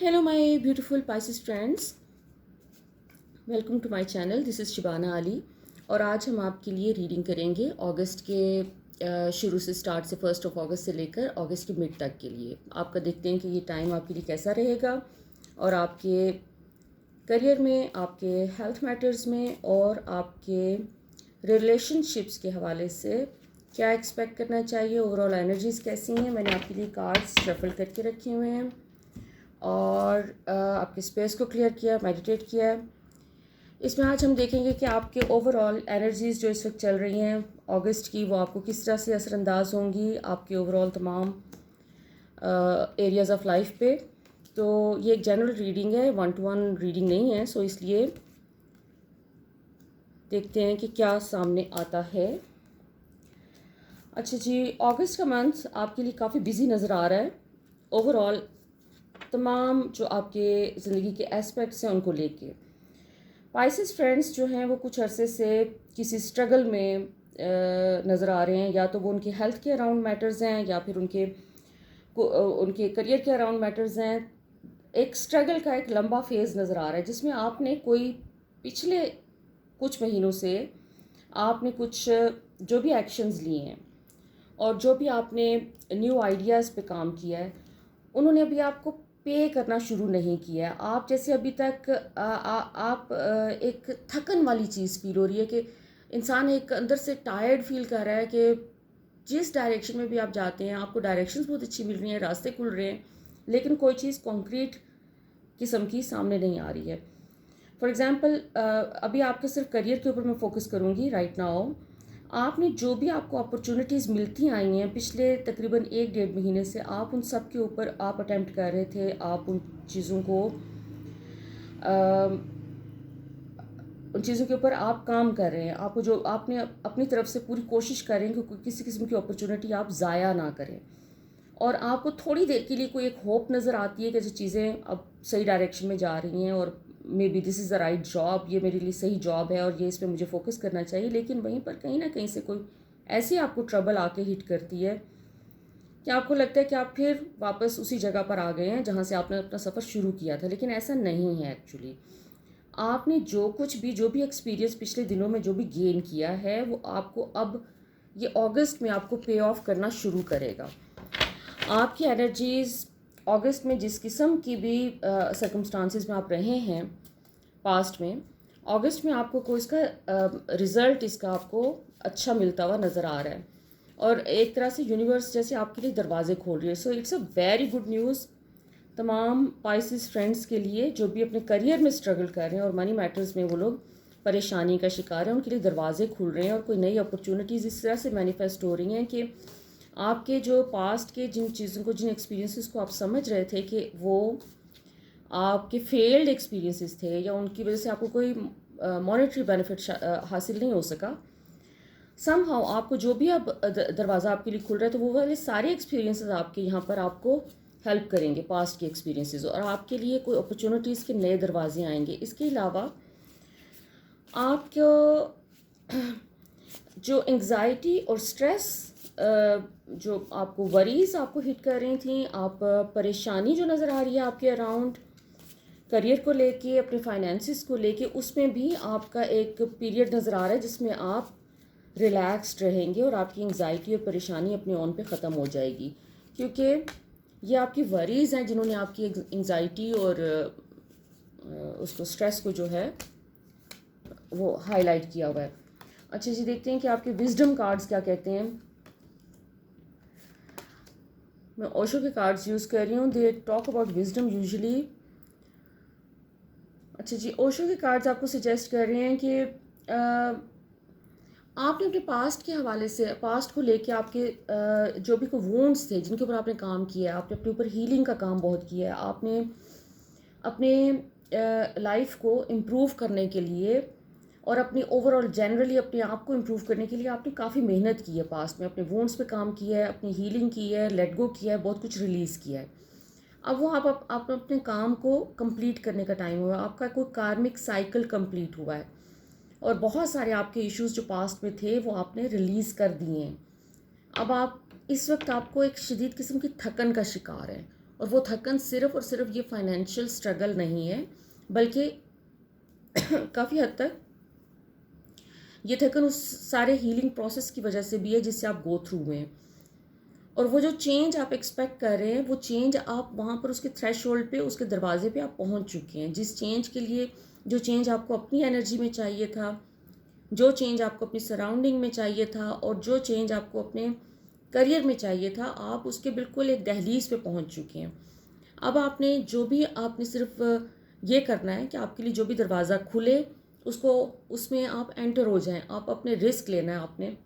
Hello my beautiful Pisces friends, welcome to my channel. This is Shibana Ali और आज हम आपके लिए रीडिंग करेंगे अगस्त के शुरू से स्टार्ट से 1 अगस्त से लेकर अगस्त के मिड तक के लिए. आपका देखते हैं कि ये टाइम आपके लिए कैसा रहेगा और आपके करियर में, आपके हेल्थ मैटर्स में और आपके रिलेशनशिप्स के हवाले से क्या एक्सपेक्ट करना चाहिए. ओवरऑल एनर्जीज़ कैसी हैं. मैंने आपके लिए कार्ड्स शफल करके रखे हुए हैं और आपके स्पेस को क्लियर किया, मेडिटेट किया. इसमें आज हम देखेंगे कि आपके ओवरऑल एनर्जीज़ जो इस वक्त चल रही हैं अगस्त की, वो आपको किस तरह से असरअंदाज होंगी आपके ओवरऑल तमाम एरियाज़ ऑफ लाइफ पे. तो ये एक जनरल रीडिंग है, 1-to-1 रीडिंग नहीं है, सो इसलिए देखते हैं कि क्या सामने आता है. अच्छा जी, अगस्त का मंथ आपके लिए काफ़ी बिजी नज़र आ रहा है. ओवरऑल तमाम जो आपके ज़िंदगी के एस्पेक्ट्स हैं उनको लेके पाइसेस फ्रेंड्स जो हैं वो कुछ अरसे से किसी स्ट्रगल में नज़र आ रहे हैं. या तो वो उनके हेल्थ के अराउंड मैटर्स हैं या फिर उनके करियर के अराउंड मैटर्स हैं. एक स्ट्रगल का एक लंबा फेज़ नज़र आ रहा है जिसमें आपने कोई पिछले कुछ महीनों से आपने कुछ जो भी एक्शंस लिए हैं और जो भी आपने न्यू आइडियाज़ पे काम किया है, उन्होंने अभी आपको पे करना शुरू नहीं किया है. आप जैसे अभी तक आप एक थकन वाली चीज़ फील हो रही है कि इंसान एक अंदर से टायर्ड फील कर रहा है कि जिस डायरेक्शन में भी आप जाते हैं आपको डायरेक्शंस बहुत अच्छी मिल रही हैं, रास्ते खुल रहे हैं, लेकिन कोई चीज़ कॉन्क्रीट किस्म की सामने नहीं आ रही है. फॉर एग्ज़ाम्पल अभी आपके सिर्फ करियर के ऊपर मैं फोकस करूँगी राइट नाउ. आपने जो भी आपको अपॉर्चुनिटीज़ मिलती आई हैं पिछले तकरीबन 1-1.5 महीने से, आप उन सब के ऊपर आप अटेम्प्ट कर रहे थे. आप उन चीज़ों के ऊपर आप काम कर रहे हैं. आपको जो आपने अपनी तरफ से पूरी कोशिश कर रहे हैं कि किसी किस्म की अपॉर्चुनिटी आप ज़ाया ना करें. और आपको थोड़ी देर के लिए कोई एक होप नज़र आती है कि जो चीज़ें अब सही डायरेक्शन में जा रही हैं और may be this is the right job, ये मेरे लिए सही जॉब है और ये इस पर मुझे फोकस करना चाहिए. लेकिन वहीं पर कहीं ना कहीं से कोई ऐसी आपको ट्रबल आके हिट करती है कि आपको लगता है कि आप फिर वापस उसी जगह पर आ गए हैं जहाँ से आपने अपना सफ़र शुरू किया था. लेकिन ऐसा नहीं है. एक्चुअली आपने जो भी एक्सपीरियंस पिछले दिनों में जो भी गेन किया है वो आपको अब ये अगस्त में आपको पे ऑफ करना शुरू करेगा. आपकी एनर्जीज़ अगस्त में जिस किस्म की भी सर्कमस्टांसिस में आप रहे हैं पास्ट में, अगस्त में आपको कोई इसका रिज़ल्ट इसका आपको अच्छा मिलता हुआ नज़र आ रहा है और एक तरह से यूनिवर्स जैसे आपके लिए दरवाजे खोल रही है. So it's a very good news तमाम पाइसेस फ्रेंड्स के लिए जो भी अपने करियर में स्ट्रगल कर रहे हैं और मनी मैटर्स में वो लोग परेशानी का शिकार हैं. उनके लिए दरवाजे खुल रहे हैं और कोई नई अपॉर्चुनिटीज़ इस तरह से मैनिफेस्ट हो रही हैं कि आपके जो पास्ट के जिन चीज़ों को, जिन एक्सपीरियंसेस को आप समझ रहे थे कि वो आपके फेल्ड एक्सपीरियंसेस थे या उनकी वजह से आपको कोई मॉनेटरी बेनिफिट हासिल नहीं हो सका, समहाउ आपको जो भी अब दरवाज़ा आपके लिए खुल रहा है तो वो वाले सारे एक्सपीरियंसेस आपके यहाँ पर आपको हेल्प करेंगे, पास्ट के एक्सपीरियंसेस, और आपके लिए कोई अपॉर्चुनिटीज़ के नए दरवाजे आएंगे. इसके अलावा आपको जो एंग्जाइटी और स्ट्रेस, जो आपको वरीज़ आपको हिट कर रही थी, आप परेशानी जो नज़र आ रही है आपके अराउंड करियर को लेके, अपने फाइनेंसिस को लेके, उसमें भी आपका एक पीरियड नज़र आ रहा है जिसमें आप रिलैक्स्ड रहेंगे और आपकी एंग्जाइटी और परेशानी अपने ऑन पे ख़त्म हो जाएगी. क्योंकि ये आपकी वरीज़ हैं जिन्होंने आपकी एंग्जाइटी और उसको स्ट्रेस को जो है वो हाईलाइट किया हुआ है. अच्छा जी, देखते हैं कि आपके विजडम कार्ड्स क्या कहते हैं. मैं ओशो के कार्ड्स यूज़ कर रही हूँ. They talk about wisdom usually. अच्छा जी, ओशो के कार्ड्स आपको सजेस्ट कर रहे हैं कि आपने अपने पास्ट के हवाले से, पास्ट को लेके आपके जो भी कोई वुंड्स थे जिनके ऊपर आपने काम किया, आपने अपने ऊपर हीलिंग का काम बहुत किया है. आपने अपने लाइफ को इम्प्रूव करने के लिए और अपनी ओवरऑल जनरली अपने आप को इम्प्रूव करने के लिए आपने काफ़ी मेहनत की है पास्ट में. अपने वुंड्स पे काम किया है, अपनी हीलिंग की है, लेट गो किया है, बहुत कुछ रिलीज़ किया है. अब वो आप अपने काम को कंप्लीट करने का टाइम हुआ. आपका कोई कार्मिक साइकिल कंप्लीट हुआ है और बहुत सारे आपके इश्यूज जो पास्ट में थे वो आपने रिलीज़ कर दिए हैं. अब आप इस वक्त आपको एक शदीद किस्म की थकन का शिकार हैं और वो थकन सिर्फ़ और सिर्फ ये फाइनेंशियल स्ट्रगल नहीं है, बल्कि काफ़ी हद तक ये थकन उस सारे हीलिंग प्रोसेस की वजह से भी है जिससे आप गो थ्रू हुए हैं। और वो जो चेंज आप एक्सपेक्ट कर रहे हैं, वो चेंज आप वहाँ पर उसके थ्रेशोल्ड पे, उसके दरवाजे पे आप पहुँच चुके हैं। जिस चेंज के लिए, जो चेंज आपको अपनी एनर्जी में चाहिए था, जो चेंज आपको अपनी सराउंडिंग में चाहिए था, और जो चेंज आपको अपने करियर में चाहिए था, आप उसके बिल्कुल एक दहलीज पे पहुँच चुके हैं। अब आपने सिर्फ ये करना है कि आपके लिए जो भी दरवाज़ा खुले, उसको उसमें आप एंटर हो जाएं। आप अपने रिस्क लेना है आपने।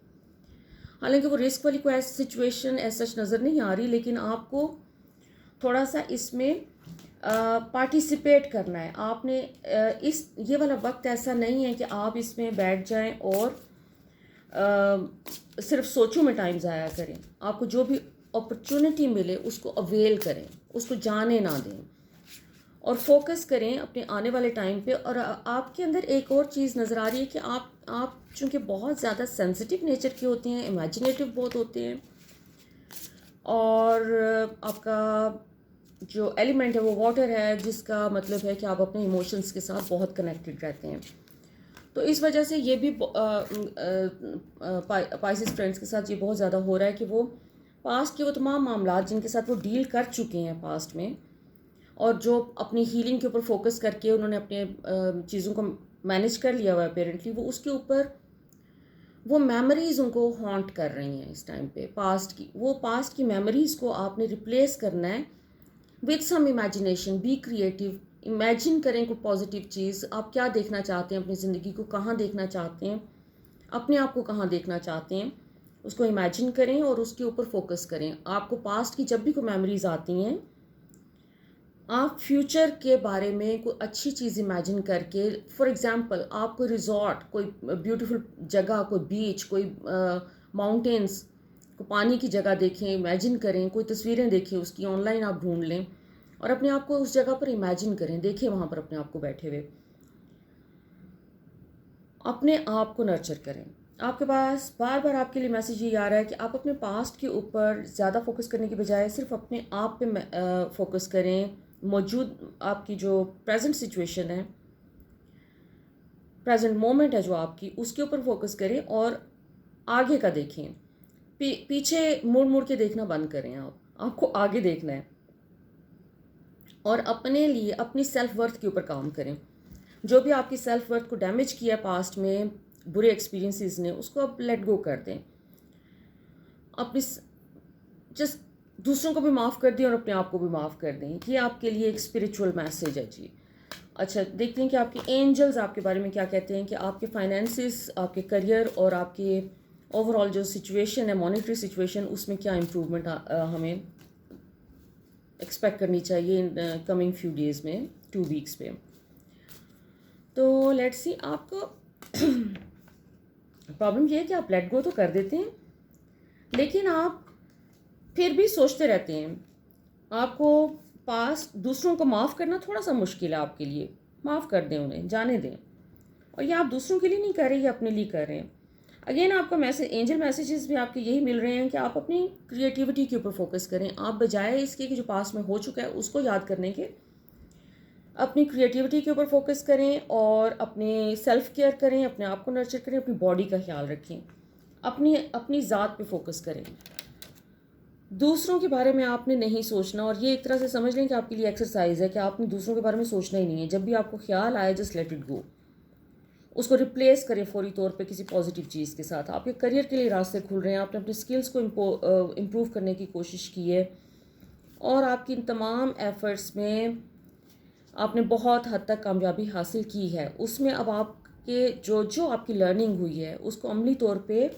हालांकि वो रिस्क वाली कोई ऐसी सिचुएशन ऐसा सच नज़र नहीं आ रही, लेकिन आपको थोड़ा सा इसमें पार्टिसिपेट करना है आपने। ये वाला वक्त ऐसा नहीं है कि आप इसमें बैठ जाएं और सिर्फ सोचों में टाइम ज़ाया करें। आपको जो भी अपॉर्चुनिटी मिले उसको अवेल करें, उसको जाने ना दें, और फोकस करें अपने आने वाले टाइम पे। और आपके अंदर एक और चीज़ नज़र आ रही है कि आप चूँकि बहुत ज़्यादा सेंसिटिव नेचर के होते हैं, इमेजिनेटिव बहुत होते हैं, और आपका जो एलिमेंट है वो वाटर है, जिसका मतलब है कि आप अपने इमोशंस के साथ बहुत कनेक्टेड रहते हैं। तो इस वजह से ये भी पाइसेस फ्रेंड्स के साथ ये बहुत ज़्यादा हो रहा है कि वो पास्ट के वो तमाम मामला जिनके साथ वो डील कर चुके हैं पास्ट में, और जो अपनी हीलिंग के ऊपर फोकस करके उन्होंने अपने चीज़ों को मैनेज कर लिया हुआ है अपेरेंटली, वो उसके ऊपर वो मेमोरीज़ उनको हॉन्ट कर रही हैं इस टाइम पे। पास्ट की मेमोरीज़ को आपने रिप्लेस करना है with some imagination. Be creative, imagine करें कोई पॉजिटिव चीज़। आप क्या देखना चाहते हैं अपनी ज़िंदगी को, कहाँ देखना चाहते हैं, अपने आप को कहाँ देखना चाहते हैं, उसको इमेजिन करें और उसके ऊपर फोकस करें। आपको पास्ट की जब भी कोई मेमोरीज़ आती हैं, आप फ्यूचर के बारे में कोई अच्छी चीज़ इमेजिन करके, फॉर एग्ज़ाम्पल आप कोई रिजॉर्ट, कोई ब्यूटीफुल जगह, कोई बीच, कोई माउंटेन्स, कोई पानी की जगह देखें, इमेजिन करें, कोई तस्वीरें देखें उसकी, ऑनलाइन आप ढूंढ लें और अपने आप को उस जगह पर इमेजिन करें, देखें वहाँ पर अपने आप को बैठे हुए। अपने आप को नर्चर करें। आपके पास बार बार आपके लिए मैसेज ये आ रहा है कि आप अपने पास्ट के ऊपर ज़्यादा फोकस करने की बजाय सिर्फ अपने आप पे फोकस करें। मौजूद आपकी जो प्रेजेंट सिचुएशन है, प्रेजेंट मोमेंट है जो आपकी, उसके ऊपर फोकस करें और आगे का देखें। पीछे मुड़ मुड़ के देखना बंद करें। आपको आगे देखना है और अपने लिए अपनी सेल्फ वर्थ के ऊपर काम करें। जो भी आपकी सेल्फ वर्थ को डैमेज किया पास्ट में बुरे एक्सपीरियंसेस ने, उसको अब लेट गो कर दें। अपनी जस्ट दूसरों को भी माफ़ कर दें और अपने आप को भी माफ़ कर दें। ये आपके लिए एक स्पिरिचुअल मैसेज है जी। अच्छा, देखते हैं कि आपके एंजल्स आपके बारे में क्या कहते हैं कि आपके फाइनेंसिस, आपके करियर और आपके ओवरऑल जो सिचुएशन है, मॉनेटरी सिचुएशन, उसमें क्या इम्प्रूवमेंट हमें एक्सपेक्ट करनी चाहिए इन कमिंग फ्यू डेज़ में, 2 वीक्स पे। तो लेट्स सी। आपको प्रॉब्लम ये है कि आप लेट गो तो कर देते हैं, लेकिन आप फिर भी सोचते रहते हैं। आपको पास्ट दूसरों को माफ़ करना थोड़ा सा मुश्किल है आपके लिए। माफ़ कर दें, उन्हें जाने दें। और ये आप दूसरों के लिए नहीं कर रहे, ये अपने लिए कर रहे हैं। अगेन आपका मैसेज, एंजल मैसेजेस भी आपके यही मिल रहे हैं कि आप अपनी क्रिएटिविटी के ऊपर फोकस करें। आप बजाय इसके कि जो पास्ट में हो चुका है उसको याद करने के, अपनी क्रिएटिविटी के ऊपर फोकस करें और अपने सेल्फ केयर करें, अपने आप को नर्चर करें, अपनी बॉडी का ख्याल रखें, अपनी ज़ात पे फोकस करें। दूसरों के बारे में आपने नहीं सोचना। और ये एक तरह से समझ लें कि आपके लिए एक्सरसाइज है कि आपने दूसरों के बारे में सोचना ही नहीं है। जब भी आपको ख्याल आए, जस्ट लेट इट गो। उसको रिप्लेस करें फौरी तौर पे किसी पॉजिटिव चीज़ के साथ। आपके करियर के लिए रास्ते खुल रहे हैं, आपने अपने स्किल्स को इम्प्रूव करने की कोशिश की है, और आपकी इन तमाम एफ़र्ट्स में आपने बहुत हद तक कामयाबी हासिल की है। उसमें अब आपके जो आपकी लर्निंग हुई है उसको अमली तौर पे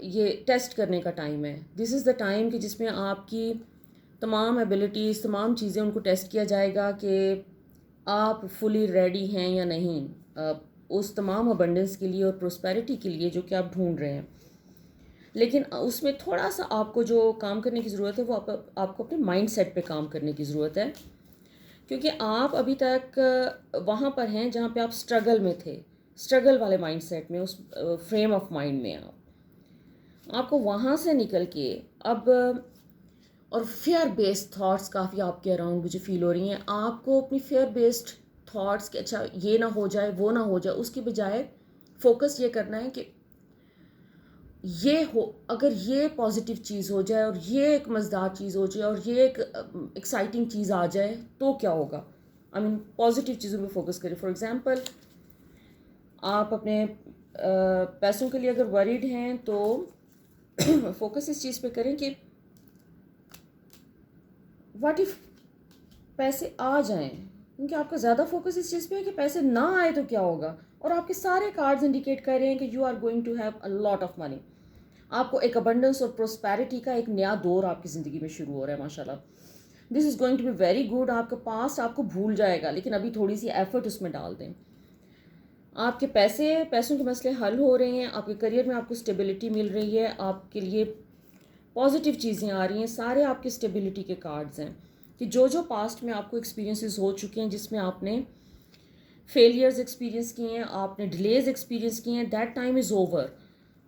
ये टेस्ट करने का टाइम है। दिस इज़ द टाइम कि जिसमें आपकी तमाम एबिलिटीज़, तमाम चीज़ें, उनको टेस्ट किया जाएगा कि आप फुली रेडी हैं या नहीं उस तमाम अबंडेंस के लिए और प्रोस्पेरिटी के लिए जो कि आप ढूंढ रहे हैं। लेकिन उसमें थोड़ा सा आपको जो काम करने की ज़रूरत है वो आपको अपने माइंड सेट पर काम करने की ज़रूरत है, क्योंकि आप अभी तक वहाँ पर हैं जहाँ पे आप स्ट्रगल में थे, स्ट्रगल वाले माइंड सेट में, उस फ्रेम ऑफ माइंड में। आपको वहाँ से निकल के अब और फेयर बेस्ड थॉट्स काफ़ी आपके अराउंड मुझे फील हो रही हैं। आपको अपनी फेयर बेस्ड थॉट्स कि अच्छा ये ना हो जाए वो ना हो जाए, उसकी बजाय फोकस ये करना है कि ये हो, अगर ये पॉजिटिव चीज़ हो जाए और ये एक मज़ेदार चीज़ हो जाए और ये एक एक्साइटिंग चीज़ आ जाए तो क्या होगा। आई मीन पॉजिटिव चीज़ों पे फोकस करें। फॉर एग्ज़ाम्पल, आप अपने पैसों के लिए अगर वरीड हैं तो फोकस इस चीज़ पे करें कि व्हाट इफ़ पैसे आ जाएं, क्योंकि आपका ज़्यादा फोकस इस चीज़ पे है कि पैसे ना आए तो क्या होगा। और आपके सारे कार्ड्स इंडिकेट कर रहे हैं कि you are going to have a lot of money. आपको एक अबंडेंस और प्रोस्पैरिटी का एक नया दौर आपकी ज़िंदगी में शुरू हो रहा है माशाल्लाह। This is going to be very good. आपका पास्ट आपको भूल जाएगा, लेकिन अभी थोड़ी सी एफर्ट उसमें डाल दें। आपके पैसों के मसले हल हो रहे हैं, आपके करियर में आपको स्टेबिलिटी मिल रही है, आपके लिए पॉजिटिव चीज़ें आ रही हैं। सारे आपके स्टेबिलिटी के कार्ड्स हैं कि जो जो पास्ट में आपको एक्सपीरियंसेस हो चुके हैं, जिसमें आपने फेलियर्स एक्सपीरियंस किए हैं, आपने डिलेज एक्सपीरियंस किए हैं, दैट टाइम इज़ ओवर।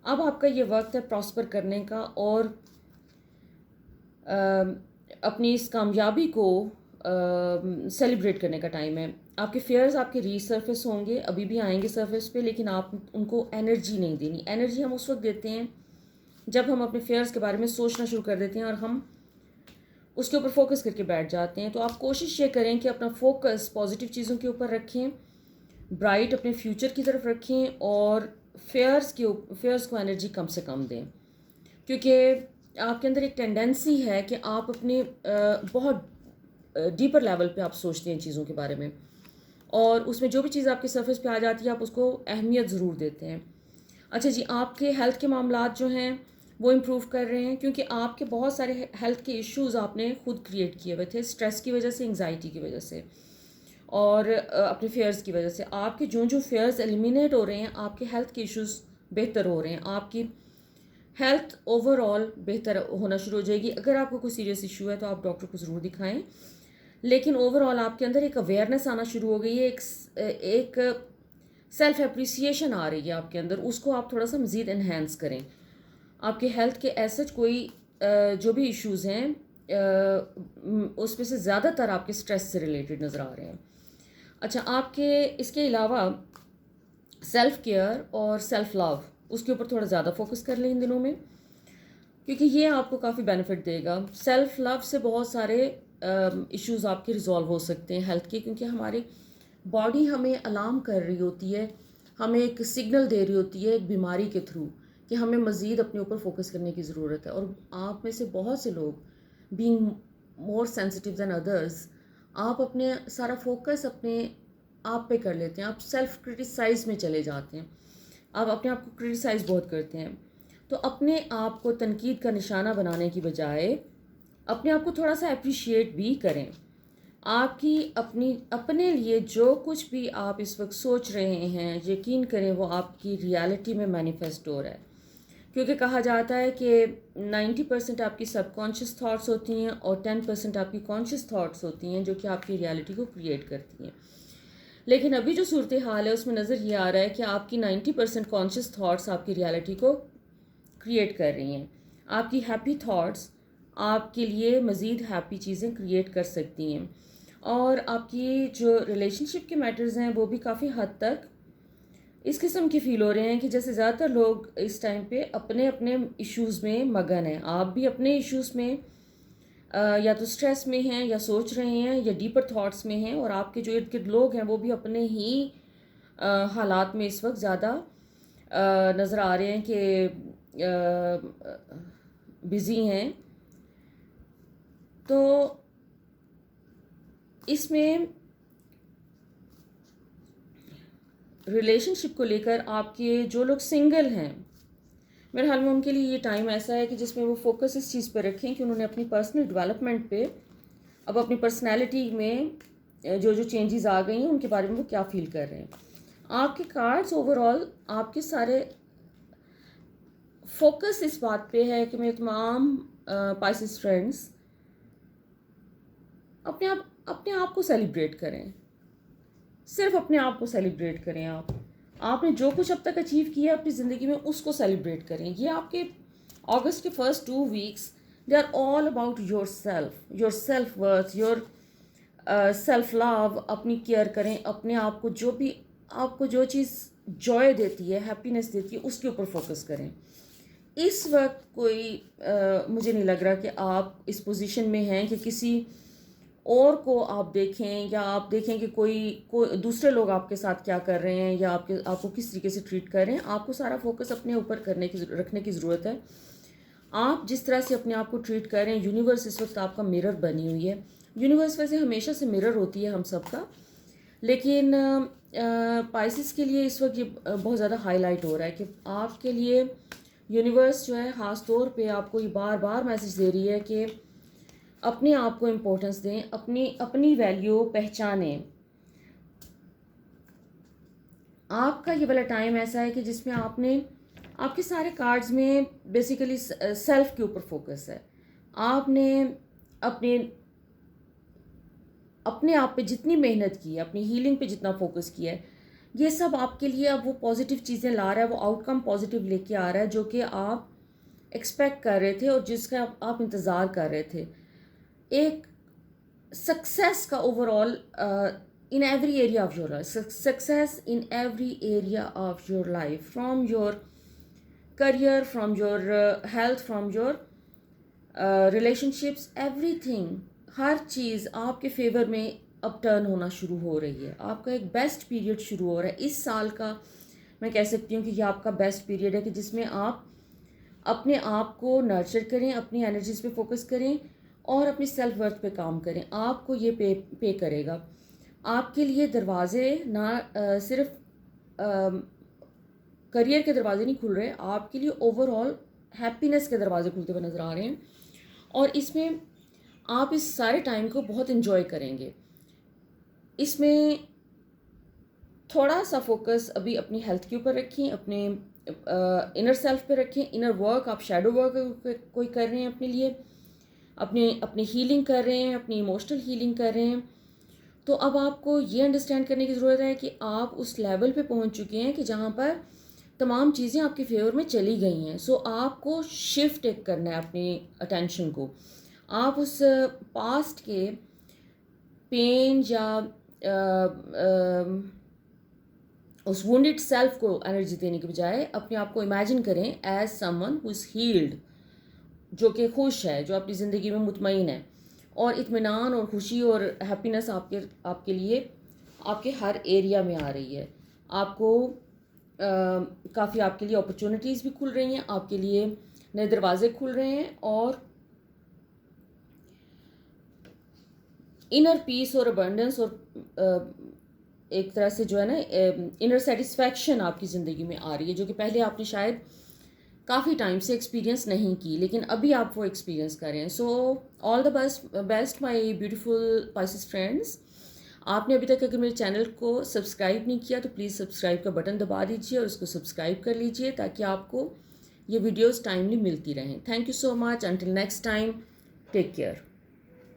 अब आपका ये वक्त है प्रॉस्पर करने का और अपनी इस कामयाबी को सेलिब्रेट करने का टाइम है। आपके फेयर्स आपके रीसर्फेस होंगे, अभी भी आएंगे सरफेस पे, लेकिन आप उनको एनर्जी नहीं देनी। एनर्जी हम उस वक्त देते हैं जब हम अपने फेयर्स के बारे में सोचना शुरू कर देते हैं और हम उसके ऊपर फोकस करके बैठ जाते हैं। तो आप कोशिश ये करें कि अपना फोकस पॉजिटिव चीज़ों के ऊपर रखें, ब्राइट अपने फ्यूचर की तरफ रखें और फेयर्स को एनर्जी कम से कम दें। क्योंकि आपके अंदर एक टेंडेंसी है कि आप अपने बहुत डीपर लेवल पे आप सोचते हैं चीज़ों के बारे में, और उसमें जो भी चीज़ आपके सरफेस पे आ जाती है आप उसको अहमियत ज़रूर देते हैं। अच्छा जी, आपके हेल्थ के मामलात जो हैं वो इम्प्रूव कर रहे हैं, क्योंकि आपके बहुत सारे हेल्थ के इश्यूज़ आपने खुद क्रिएट किए हुए थे, स्ट्रेस की वजह से, एंग्जाइटी की वजह से और अपने फेयर्स की वजह से। आपके जो जो फेयर्स एलिमिनेट हो रहे हैं, आपके हेल्थ के इश्यूज़ बेहतर हो रहे हैं, आपकी हेल्थ ओवरऑल बेहतर होना शुरू हो जाएगी। अगर आपको कोई सीरियस इशू है तो आप डॉक्टर को ज़रूर दिखाएं, लेकिन ओवरऑल आपके अंदर एक अवेयरनेस आना शुरू हो गई है, एक सेल्फ अप्रिसिएशन आ रही है आपके अंदर, उसको आप थोड़ा सा मज़ीद इन्हेंस करें। आपके हेल्थ के ऐसे कोई जो भी इश्यूज़ हैं उसमें से ज़्यादातर आपके स्ट्रेस से रिलेटेड नज़र आ रहे हैं। अच्छा, आपके इसके अलावा सेल्फ केयर और सेल्फ लव, उसके ऊपर थोड़ा ज़्यादा फोकस कर लें इन दिनों में, क्योंकि ये आपको काफ़ी बेनिफिट देगा। सेल्फ लव से बहुत सारे इश्यूज़ आपके रिजॉल्व हो सकते हैं हेल्थ के, क्योंकि हमारी बॉडी हमें अलार्म कर रही होती है, हमें एक सिग्नल दे रही होती है एक बीमारी के थ्रू कि हमें मज़ीद अपने ऊपर फोकस करने की ज़रूरत है। और आप में से बहुत से लोग being more sensitive than others, आप अपने सारा फोकस अपने आप पे कर लेते हैं, आप सेल्फ क्रिटिसाइज में चले जाते हैं, आप अपने आप को क्रिटिसाइज बहुत करते हैं। तो अपने आप को तनकीद का निशाना बनाने की बजाय अपने आप को थोड़ा सा अप्रिशिएट भी करें। आपकी अपने लिए जो कुछ भी आप इस वक्त सोच रहे हैं, यकीन करें वो आपकी रियलिटी में मैनिफेस्ट हो रहा है। क्योंकि कहा जाता है कि 90% आपकी सबकॉन्शियस थॉट्स होती हैं और 10% आपकी कॉन्शियस थॉट्स होती हैं जो कि आपकी रियलिटी को क्रिएट करती हैं। लेकिन अभी जो सूरत हाल है उसमें नज़र ये आ रहा है कि आपकी 90% कॉन्शियस थॉट्स आपकी रियलिटी को क्रिएट कर रही हैं। आपकी हैप्पी थॉट्स आपके लिए मज़ीद हैप्पी चीज़ें क्रिएट कर सकती हैं, और आपकी जो रिलेशनशिप के मैटर्स हैं वो भी काफ़ी हद तक इस किस्म के फ़ील हो रहे हैं कि जैसे ज़्यादातर लोग इस टाइम पे अपने अपने इश्यूज़ में मगन हैं। आप भी अपने इश्यूज़ में या तो स्ट्रेस में हैं या सोच रहे हैं या डीपर थॉट्स में हैं, और आपके जो इर्द गिर्द लोग हैं वो भी अपने ही हालात में इस वक्त ज़्यादा नज़र आ रहे हैं कि बिज़ी हैं। तो इसमें रिलेशनशिप को लेकर आपके जो लोग सिंगल हैं, मेरे ख्याल में उनके लिए ये टाइम ऐसा है कि जिसमें वो फोकस इस चीज़ पर रखें कि उन्होंने अपनी पर्सनल डेवलपमेंट पे, अब अपनी पर्सनैलिटी में जो जो चेंजेस आ गई हैं उनके बारे में वो क्या फील कर रहे हैं। आपके कार्ड्स ओवरऑल आपके सारे फोकस इस बात पे है कि मेरे तमाम पाइसेस फ्रेंड्स अपने आप को सेलिब्रेट करें, सिर्फ अपने आप को सेलिब्रेट करें। आपने जो कुछ अब तक अचीव किया अपनी ज़िंदगी में उसको सेलिब्रेट करें। ये आपके अगस्त के first 2 weeks they are all about your self worth, your self love. अपनी केयर करें, अपने आप को जो भी आपको जो चीज़ जॉय देती है, हैप्पीनेस देती है, उसके ऊपर फोकस करें। इस वक्त कोई मुझे नहीं लग रहा कि आप इस पोजीशन में हैं कि किसी और को आप देखें, या आप देखें कि कोई दूसरे लोग आपके साथ क्या कर रहे हैं, या आपको किस तरीके से ट्रीट कर रहे हैं। आपको सारा फोकस अपने ऊपर रखने की ज़रूरत है। आप जिस तरह से अपने आप को ट्रीट कर रहे हैं, यूनिवर्स इस वक्त आपका मिरर बनी हुई है। यूनिवर्स वैसे हमेशा से मिरर होती है हम सबका, लेकिन पाइसेस के लिए इस वक्त ये बहुत ज़्यादा हाईलाइट हो रहा है कि आपके लिए यूनिवर्स जो है ख़ास तौर पे आपको ये बार बार मैसेज दे रही है कि अपने आप को इम्पोर्टेंस दें, अपनी वैल्यू पहचानें। आपका ये वाला टाइम ऐसा है कि जिसमें आपके सारे कार्ड्स में बेसिकली सेल्फ के ऊपर फोकस है। आपने अपने आप पे जितनी मेहनत की है, अपनी हीलिंग पे जितना फोकस किया है, ये सब आपके लिए अब वो पॉजिटिव चीज़ें ला रहा है, वो आउटकम पॉजिटिव लेके आ रहा है जो कि आप एक्सपेक्ट कर रहे थे और जिसका आप इंतज़ार कर रहे थे। एक सक्सेस का overall in every area of your life, success in every area of your life, from your career, from your health, from your relationships, everything, हर चीज़ आपके फेवर में अब टर्न होना शुरू हो रही है। आपका एक बेस्ट पीरियड शुरू हो रहा है इस साल का। मैं कह सकती हूँ कि ये आपका बेस्ट पीरियड है कि जिसमें आप अपने आप को नर्चर करें, अपनी एनर्जीज पे फोकस करें और अपनी सेल्फ वर्थ पे काम करें। आपको ये पे करेगा। आपके लिए दरवाजे ना सिर्फ करियर के दरवाजे नहीं खुल रहे, आपके लिए ओवरऑल हैप्पीनेस के दरवाजे खुलते हुए नज़र आ रहे हैं। और इसमें आप इस सारे टाइम को बहुत इन्जॉय करेंगे। इसमें थोड़ा सा फोकस अभी अपनी हेल्थ के ऊपर रखें, अपने इनर सेल्फ पे रखें। इनर वर्क आप शैडो वर्क कोई कर रहे हैं अपने लिए, अपनी हीलिंग कर रहे हैं, अपनी इमोशनल हीलिंग कर रहे हैं। तो अब आपको ये अंडरस्टैंड करने की ज़रूरत है कि आप उस लेवल पे पहुंच चुके हैं कि जहाँ पर तमाम चीज़ें आपके फेवर में चली गई हैं। सो आपको शिफ्ट एक करना है अपनी अटेंशन को। आप उस पास्ट के पेन या उस वुंडेड सेल्फ को एनर्जी देने के बजाय अपने आप को इमेजिन करें as someone who is healed, जो कि खुश है, जो अपनी ज़िंदगी में मुतमईन है, और इत्मीनान और खुशी और हैप्पीनेस आपके लिए आपके हर एरिया में आ रही है। आपको काफ़ी आपके लिए अपॉर्चुनिटीज़ भी खुल रही हैं, आपके लिए नए दरवाजे खुल रहे हैं, और इनर पीस और अबंडेंस और एक तरह से जो है ना इनर सेटिस्फैक्शन आपकी ज़िंदगी में आ रही है, जो कि पहले आपने शायद काफ़ी टाइम से एक्सपीरियंस नहीं की, लेकिन अभी आप वो एक्सपीरियंस कर रहे हैं। So all the best my beautiful Pisces friends. आपने अभी तक अगर मेरे चैनल को सब्सक्राइब नहीं किया तो प्लीज़ सब्सक्राइब का बटन दबा दीजिए और उसको सब्सक्राइब कर लीजिए ताकि आपको ये वीडियोस टाइमली मिलती रहें। Thank you so much. Until next time, take care.